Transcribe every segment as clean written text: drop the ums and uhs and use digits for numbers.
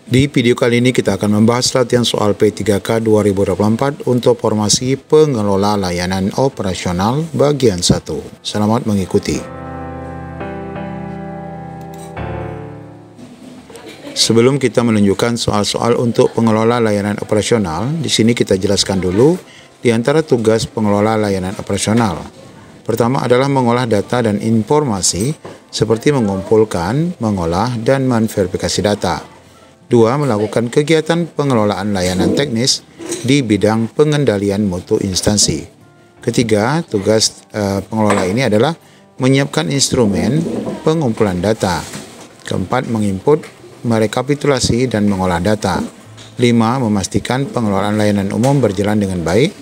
Di video kali ini kita akan membahas latihan soal P3K 2024 untuk formasi pengelola layanan operasional bagian 1. Selamat mengikuti. Sebelum kita menunjukkan soal-soal untuk pengelola layanan operasional, di sini kita jelaskan dulu di antara tugas pengelola layanan operasional. Pertama adalah mengolah data dan informasi seperti mengumpulkan, mengolah, dan menverifikasi data. 2. Melakukan kegiatan pengelolaan layanan teknis di bidang pengendalian mutu instansi. Ketiga, tugas pengelola ini adalah menyiapkan instrumen pengumpulan data. Keempat, menginput, merekapitulasi, dan mengolah data. 5. Memastikan pengelolaan layanan umum berjalan dengan baik.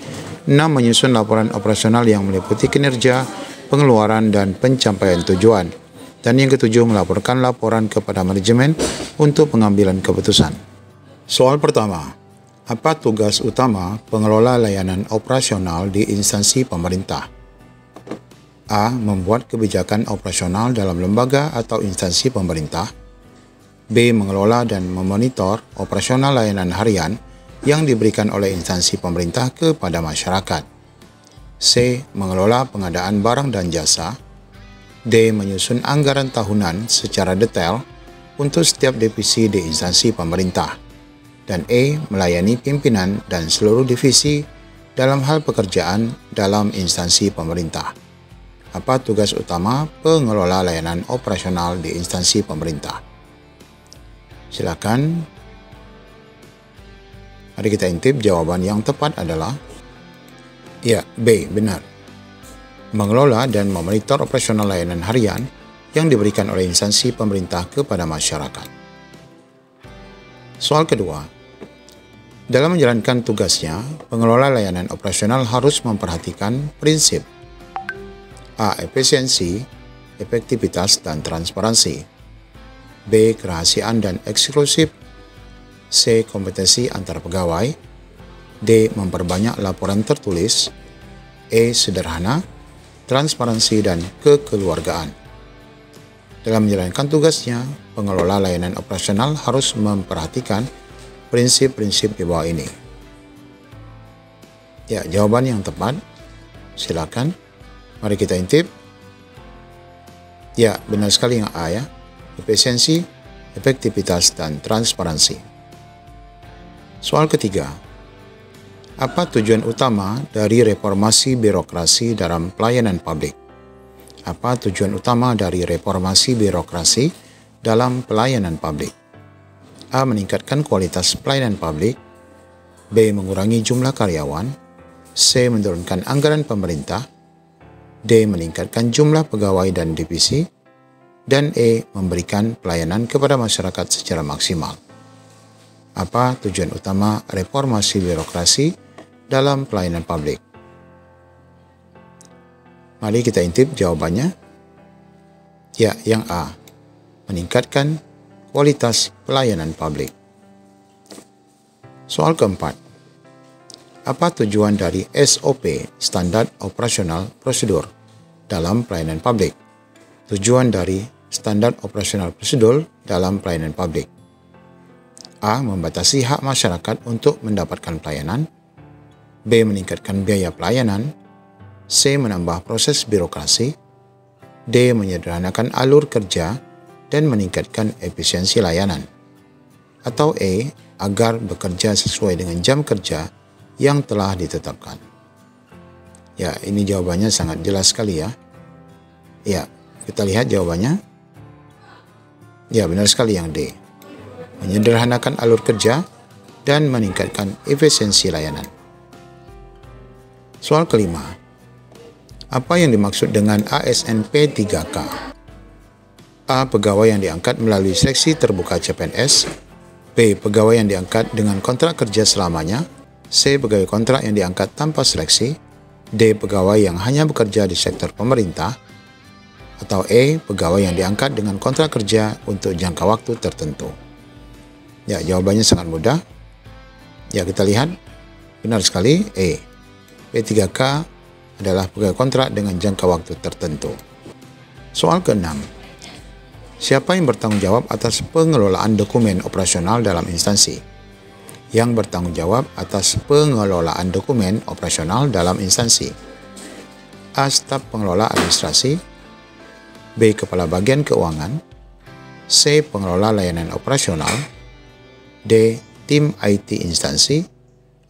6. Menyusun laporan operasional yang meliputi kinerja, pengeluaran, dan pencapaian tujuan. Dan yang ketujuh, melaporkan laporan kepada manajemen untuk pengambilan keputusan. Soal pertama, apa tugas utama pengelola layanan operasional di instansi pemerintah? A. Membuat kebijakan operasional dalam lembaga atau instansi pemerintah. B. Mengelola dan memonitor operasional layanan harian yang diberikan oleh instansi pemerintah kepada masyarakat. C. Mengelola pengadaan barang dan jasa. D. Menyusun anggaran tahunan secara detail untuk setiap divisi di instansi pemerintah. Dan E. Melayani pimpinan dan seluruh divisi dalam hal pekerjaan dalam instansi pemerintah. Apa tugas utama pengelola layanan operasional di instansi pemerintah? Silakan. Mari kita intip jawaban yang tepat adalah ya, B. Benar. Mengelola dan memonitor operasional layanan harian yang diberikan oleh instansi pemerintah kepada masyarakat. Soal kedua, dalam menjalankan tugasnya, pengelola layanan operasional harus memperhatikan prinsip A. Efisiensi, efektivitas, dan transparansi. B. Kerahasiaan dan eksklusif. C. Kompetensi antar pegawai. D. Memperbanyak laporan tertulis. E. Sederhana, transparansi, dan kekeluargaan. Dalam menjalankan tugasnya, pengelola layanan operasional harus memperhatikan prinsip-prinsip di bawah ini. Ya, jawaban yang tepat, silakan. Mari kita intip. Ya, benar sekali yang A ya. Efisiensi, efektivitas, dan transparansi. Soal ketiga. Apa tujuan utama dari reformasi birokrasi dalam pelayanan publik? Apa tujuan utama dari reformasi birokrasi dalam pelayanan publik? A. Meningkatkan kualitas pelayanan publik. B. Mengurangi jumlah karyawan. C. Menurunkan anggaran pemerintah. D. Meningkatkan jumlah pegawai dan divisi. Dan E. Memberikan pelayanan kepada masyarakat secara maksimal. Apa tujuan utama reformasi birokrasi dalam pelayanan publik? Mari kita intip jawabannya. Ya, yang A. Meningkatkan kualitas pelayanan publik. Soal keempat. Apa tujuan dari SOP, Standar Operasional Prosedur, dalam pelayanan publik? Tujuan dari Standar Operasional Prosedur dalam pelayanan publik. A. Membatasi hak masyarakat untuk mendapatkan pelayanan. B. Meningkatkan biaya pelayanan. C. Menambah proses birokrasi. D. Menyederhanakan alur kerja dan meningkatkan efisiensi layanan. Atau E. Agar bekerja sesuai dengan jam kerja yang telah ditetapkan. Ya, ini jawabannya sangat jelas sekali ya. Ya, kita lihat jawabannya. Ya, benar sekali yang D. Menyederhanakan alur kerja dan meningkatkan efisiensi layanan. Soal kelima. Apa yang dimaksud dengan ASN P3K? A. Pegawai yang diangkat melalui seleksi terbuka CPNS. B. Pegawai yang diangkat dengan kontrak kerja selamanya. C. Pegawai kontrak yang diangkat tanpa seleksi. D. Pegawai yang hanya bekerja di sektor pemerintah. Atau E. Pegawai yang diangkat dengan kontrak kerja untuk jangka waktu tertentu. Ya, jawabannya sangat mudah. Ya, kita lihat. Benar sekali, E. P3K adalah pegawai kontrak dengan jangka waktu tertentu. Soal ke-6. Siapa yang bertanggung jawab atas pengelolaan dokumen operasional dalam instansi? Yang bertanggung jawab atas pengelolaan dokumen operasional dalam instansi. A. Staf pengelola administrasi. B. Kepala bagian keuangan. C. Pengelola layanan operasional. D. Tim IT instansi.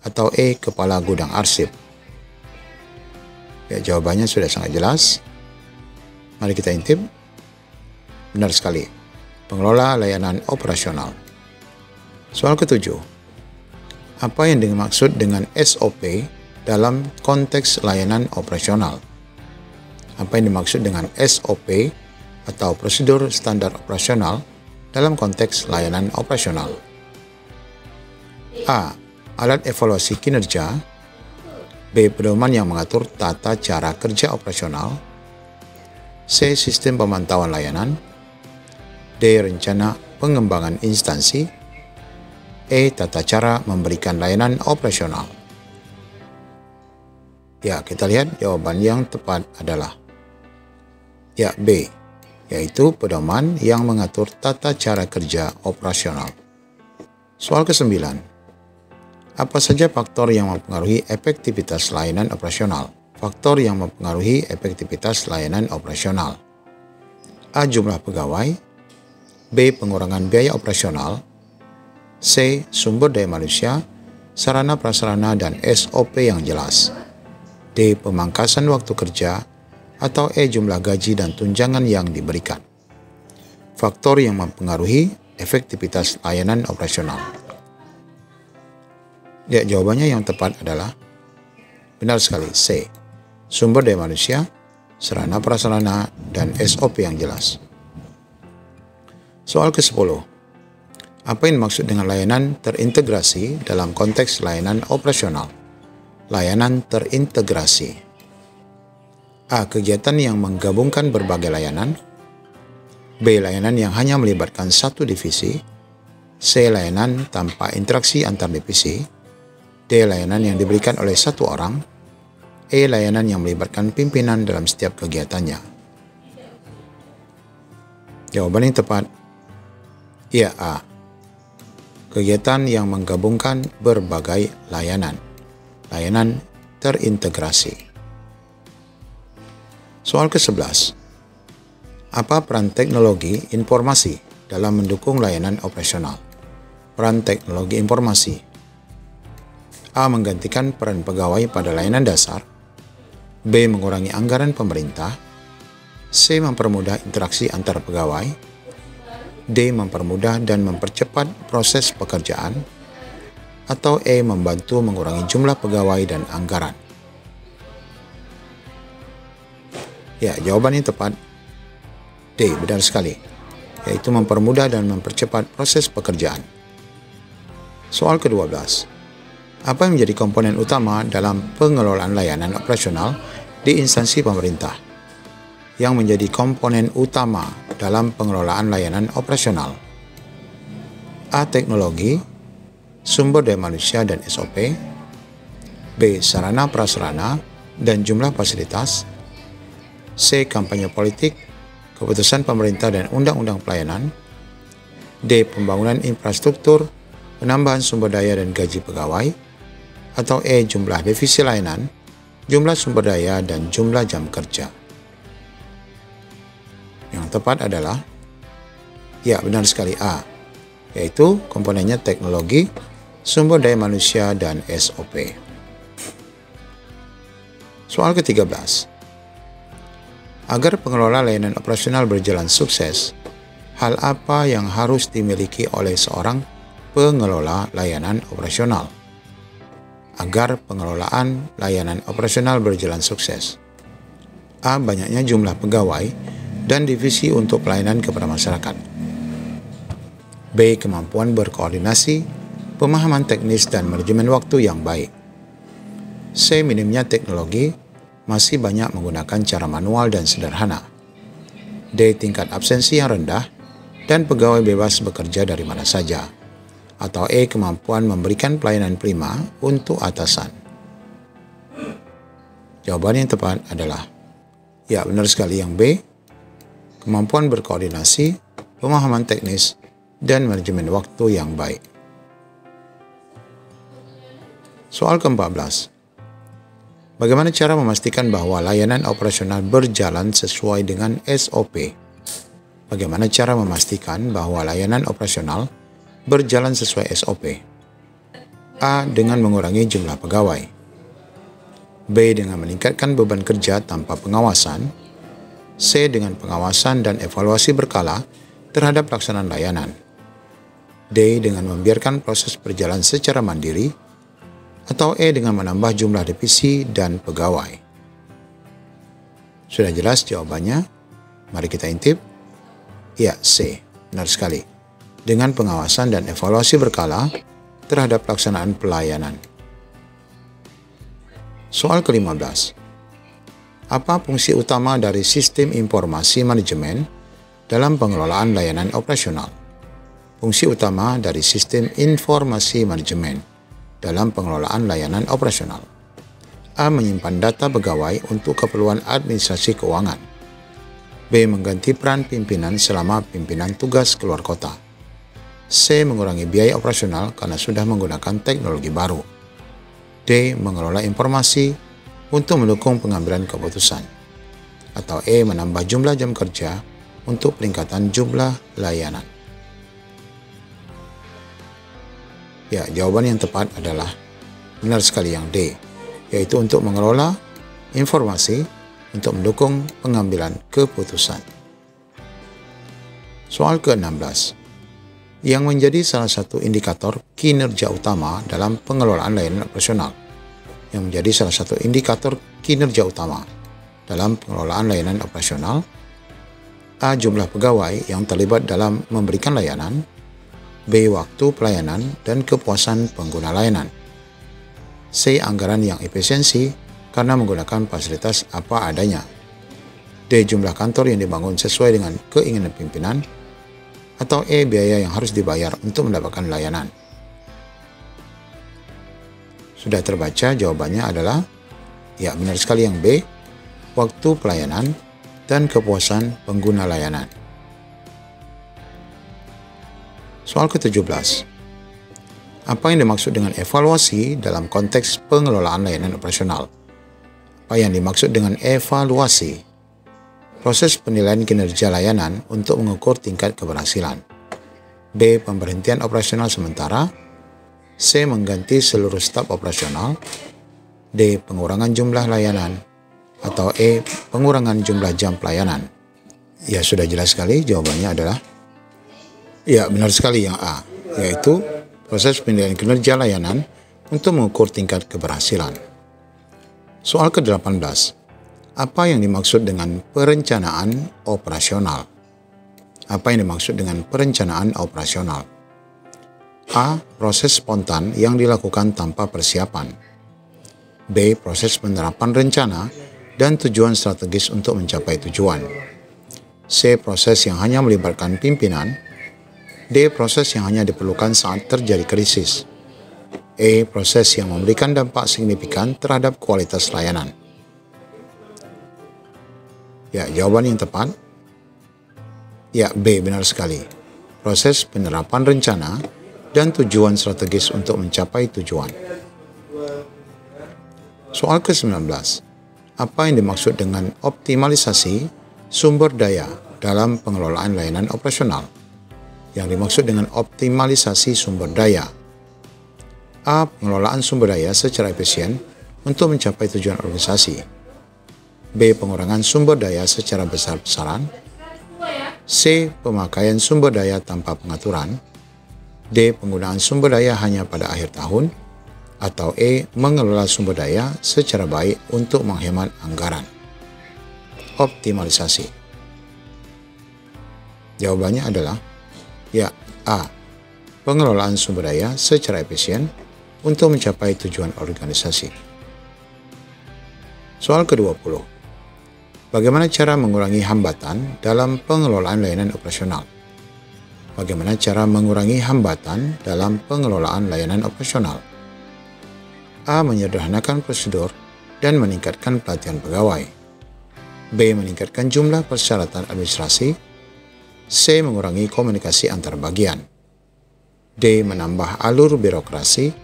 Atau E. Kepala gudang arsip. Ya, jawabannya sudah sangat jelas. Mari kita intip. Benar sekali. Pengelola layanan operasional. Soal ketujuh. Apa yang dimaksud dengan SOP dalam konteks layanan operasional? Apa yang dimaksud dengan SOP atau prosedur standar operasional dalam konteks layanan operasional? A. Alat evaluasi kinerja. B. Pedoman yang mengatur tata cara kerja operasional. C. Sistem pemantauan layanan. D. Rencana pengembangan instansi. E. Tata cara memberikan layanan operasional. Ya, kita lihat jawaban yang tepat adalah ya, B, yaitu pedoman yang mengatur tata cara kerja operasional. Soal ke-9. Apa saja faktor yang mempengaruhi efektivitas layanan operasional? Faktor yang mempengaruhi efektivitas layanan operasional. A. Jumlah pegawai. B. Pengurangan biaya operasional. C. Sumber daya manusia, sarana prasarana dan SOP yang jelas. D. Pemangkasan waktu kerja. Atau E. Jumlah gaji dan tunjangan yang diberikan. Faktor yang mempengaruhi efektivitas layanan operasional. Ya, jawabannya yang tepat adalah benar sekali, C. Sumber daya manusia, sarana prasarana dan SOP yang jelas. Soal ke-10. Apa yang dimaksud dengan layanan terintegrasi dalam konteks layanan operasional? Layanan terintegrasi. A. Kegiatan yang menggabungkan berbagai layanan. B. Layanan yang hanya melibatkan satu divisi. C. Layanan tanpa interaksi antar divisi. D. Layanan yang diberikan oleh satu orang. E. Layanan yang melibatkan pimpinan dalam setiap kegiatannya. Jawaban yang tepat, ya, A. Kegiatan yang menggabungkan berbagai layanan. Layanan terintegrasi. Soal ke-11. Apa peran teknologi informasi dalam mendukung layanan operasional? Peran teknologi informasi. A. Menggantikan peran pegawai pada layanan dasar. B. Mengurangi anggaran pemerintah. C. Mempermudah interaksi antar pegawai. D. Mempermudah dan mempercepat proses pekerjaan. Atau E. Membantu mengurangi jumlah pegawai dan anggaran. Ya, jawabannya tepat. D. Benar sekali. Yaitu mempermudah dan mempercepat proses pekerjaan. Soal ke-12. Apa yang menjadi komponen utama dalam pengelolaan layanan operasional di instansi pemerintah? Yang menjadi komponen utama dalam pengelolaan layanan operasional. A. Teknologi, sumber daya manusia dan SOP. B. Sarana prasarana dan jumlah fasilitas. C. Kampanye politik, keputusan pemerintah dan undang-undang pelayanan. D. Pembangunan infrastruktur, penambahan sumber daya dan gaji pegawai. Atau E. Jumlah divisi layanan, jumlah sumber daya dan jumlah jam kerja. Yang tepat adalah ya, benar sekali, A, yaitu komponennya teknologi, sumber daya manusia dan SOP. Soal ke-13. Agar pengelola layanan operasional berjalan sukses, hal apa yang harus dimiliki oleh seorang pengelola layanan operasional? Agar pengelolaan layanan operasional berjalan sukses. A. Banyaknya jumlah pegawai dan divisi untuk pelayanan kepada masyarakat. B. Kemampuan berkoordinasi, pemahaman teknis dan manajemen waktu yang baik. C. Minimnya teknologi, masih banyak menggunakan cara manual dan sederhana. D. Tingkat absensi yang rendah dan pegawai bebas bekerja dari mana saja. Atau E. Kemampuan memberikan pelayanan prima untuk atasan. Jawaban yang tepat adalah ya, benar sekali, yang B. Kemampuan berkoordinasi, pemahaman teknis, dan manajemen waktu yang baik. Soal ke-14. Bagaimana cara memastikan bahwa layanan operasional berjalan sesuai dengan SOP? Bagaimana cara memastikan bahwa layanan operasional berjalan sesuai SOP? A. Dengan mengurangi jumlah pegawai. B. Dengan meningkatkan beban kerja tanpa pengawasan. C. Dengan pengawasan dan evaluasi berkala terhadap pelaksanaan layanan. D. Dengan membiarkan proses berjalan secara mandiri. Atau E. Dengan menambah jumlah divisi dan pegawai. Sudah jelas jawabannya? Mari kita intip. Ya, C. Benar sekali. Dengan pengawasan dan evaluasi berkala terhadap pelaksanaan pelayanan. Soal ke-15. Apa fungsi utama dari sistem informasi manajemen dalam pengelolaan layanan operasional? Fungsi utama dari sistem informasi manajemen dalam pengelolaan layanan operasional. A. Menyimpan data pegawai untuk keperluan administrasi keuangan. B. Mengganti peran pimpinan selama pimpinan tugas keluar kota. C. Mengurangi biaya operasional karena sudah menggunakan teknologi baru. D. Mengelola informasi untuk mendukung pengambilan keputusan. Atau E. Menambah jumlah jam kerja untuk peningkatan jumlah layanan. Ya, jawaban yang tepat adalah benar sekali yang D, yaitu untuk mengelola informasi untuk mendukung pengambilan keputusan. Soal ke-16. Yang menjadi salah satu indikator kinerja utama dalam pengelolaan layanan operasional. Yang menjadi salah satu indikator kinerja utama dalam pengelolaan layanan operasional. A. Jumlah pegawai yang terlibat dalam memberikan layanan. B. Waktu pelayanan dan kepuasan pengguna layanan. C. Anggaran yang efisiensi karena menggunakan fasilitas apa adanya. D. Jumlah kantor yang dibangun sesuai dengan keinginan pimpinan. Atau E. Biaya yang harus dibayar untuk mendapatkan layanan. Sudah terbaca jawabannya adalah, ya benar sekali yang B. Waktu pelayanan dan kepuasan pengguna layanan. Soal ke-17. Apa yang dimaksud dengan evaluasi dalam konteks pengelolaan layanan operasional? Apa yang dimaksud dengan evaluasi? Proses penilaian kinerja layanan untuk mengukur tingkat keberhasilan. B. Pemberhentian operasional sementara. C. Mengganti seluruh staf operasional. D. Pengurangan jumlah layanan. Atau E. Pengurangan jumlah jam pelayanan. Ya, sudah jelas sekali jawabannya adalah ya, benar sekali yang A, yaitu proses penilaian kinerja layanan untuk mengukur tingkat keberhasilan. Soal ke-18. Apa yang dimaksud dengan perencanaan operasional? Apa yang dimaksud dengan perencanaan operasional? A. Proses spontan yang dilakukan tanpa persiapan. B. Proses penerapan rencana dan tujuan strategis untuk mencapai tujuan. C. Proses yang hanya melibatkan pimpinan. D. Proses yang hanya diperlukan saat terjadi krisis. E. Proses yang memberikan dampak signifikan terhadap kualitas layanan. Ya, jawaban yang tepat. Ya, B. Benar sekali. Proses penerapan rencana dan tujuan strategis untuk mencapai tujuan. Soal ke-19. Apa yang dimaksud dengan optimalisasi sumber daya dalam pengelolaan layanan operasional? Yang dimaksud dengan optimalisasi sumber daya. A. Pengelolaan sumber daya secara efisien untuk mencapai tujuan organisasi. B. Pengurangan sumber daya secara besar-besaran. C. Pemakaian sumber daya tanpa pengaturan. D. Penggunaan sumber daya hanya pada akhir tahun. Atau E. Mengelola sumber daya secara baik untuk menghemat anggaran. Optimalisasi. Jawabannya adalah ya, A. Pengelolaan sumber daya secara efisien untuk mencapai tujuan organisasi. Soal ke-20. Bagaimana cara mengurangi hambatan dalam pengelolaan layanan operasional? Bagaimana cara mengurangi hambatan dalam pengelolaan layanan operasional? A. Menyederhanakan prosedur dan meningkatkan pelatihan pegawai. B. Meningkatkan jumlah persyaratan administrasi. C. Mengurangi komunikasi antar bagian. D. Menambah alur birokrasi.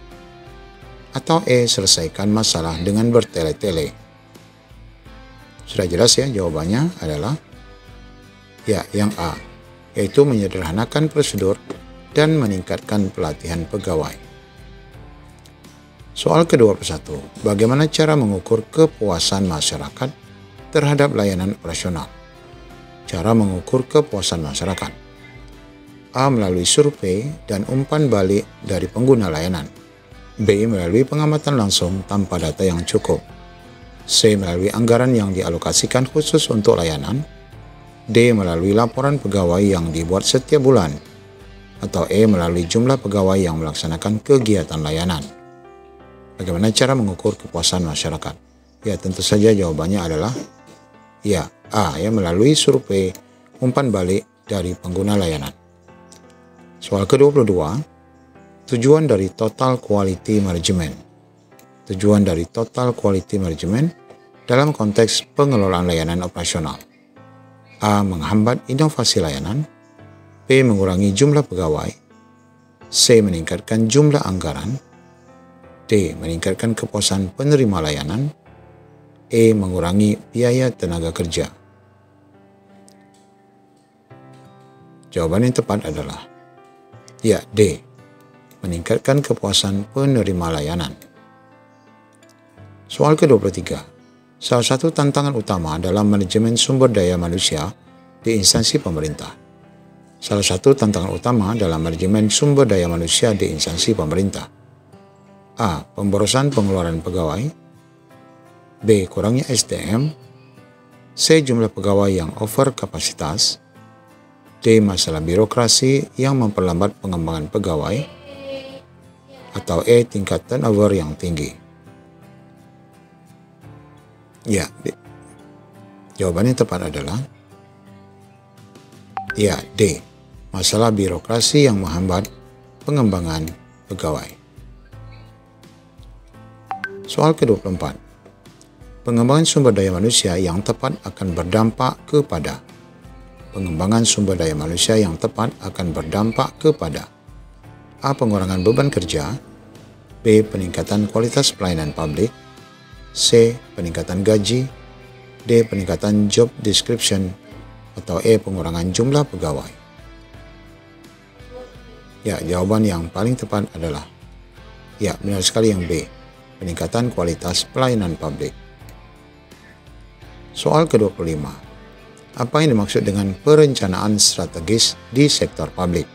Atau E. Selesaikan masalah dengan bertele-tele. Sudah jelas ya, jawabannya adalah ya, yang A, yaitu menyederhanakan prosedur dan meningkatkan pelatihan pegawai. Soal ke-21, bagaimana cara mengukur kepuasan masyarakat terhadap layanan operasional? Cara mengukur kepuasan masyarakat. A. Melalui survei dan umpan balik dari pengguna layanan. B. Melalui pengamatan langsung tanpa data yang cukup. C. Melalui anggaran yang dialokasikan khusus untuk layanan. D. Melalui laporan pegawai yang dibuat setiap bulan. Atau E. Melalui jumlah pegawai yang melaksanakan kegiatan layanan. Bagaimana cara mengukur kepuasan masyarakat? Ya, tentu saja jawabannya adalah ya, A, ya, melalui survei umpan balik dari pengguna layanan. Soal ke-22, tujuan dari Total Quality Management. Tujuan dari Total Quality Management dalam konteks pengelolaan layanan operasional. A. Menghambat inovasi layanan. B. Mengurangi jumlah pegawai. C. Meningkatkan jumlah anggaran. D. Meningkatkan kepuasan penerima layanan. E. Mengurangi biaya tenaga kerja. Jawaban yang tepat adalah ya, D. Meningkatkan kepuasan penerima layanan. Soal ke-23. Salah satu tantangan utama dalam manajemen sumber daya manusia di instansi pemerintah. Salah satu tantangan utama dalam manajemen sumber daya manusia di instansi pemerintah. A. Pemborosan pengeluaran pegawai. B. Kurangnya SDM. C. Jumlah pegawai yang over kapasitas. D. Masalah birokrasi yang memperlambat pengembangan pegawai. Atau E. Tingkat turnover yang tinggi. Ya, jawabannya tepat adalah ya, D. Masalah birokrasi yang menghambat pengembangan pegawai. Soal ke-24. Pengembangan sumber daya manusia yang tepat akan berdampak kepada. Pengembangan sumber daya manusia yang tepat akan berdampak kepada A. Pengurangan beban kerja. B. Peningkatan kualitas pelayanan publik. C. Peningkatan gaji. D. Peningkatan job description. Atau E. Pengurangan jumlah pegawai. Ya, jawaban yang paling tepat adalah ya, benar sekali yang B. Peningkatan kualitas pelayanan publik. Soal ke-25. Apa yang dimaksud dengan perencanaan strategis di sektor publik?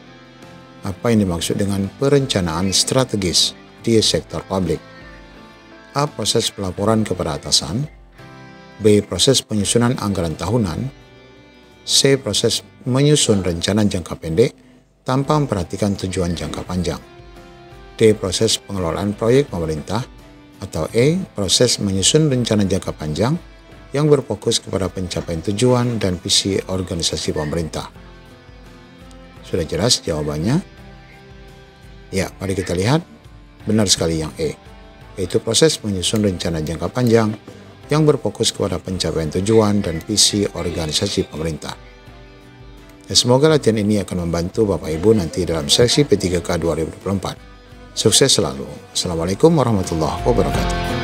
Apa yang dimaksud dengan perencanaan strategis di sektor publik? A. Proses pelaporan kepada atasan. B. Proses penyusunan anggaran tahunan. C. Proses menyusun rencana jangka pendek tanpa memperhatikan tujuan jangka panjang. D. Proses pengelolaan proyek pemerintah. Atau E. Proses menyusun rencana jangka panjang yang berfokus kepada pencapaian tujuan dan visi organisasi pemerintah. Sudah jelas jawabannya? Ya, mari kita lihat. Benar sekali yang E, yaitu proses menyusun rencana jangka panjang yang berfokus kepada pencapaian tujuan dan visi organisasi pemerintah. Dan semoga latihan ini akan membantu Bapak Ibu nanti dalam seleksi P3K 2024. Sukses selalu. Assalamualaikum warahmatullahi wabarakatuh.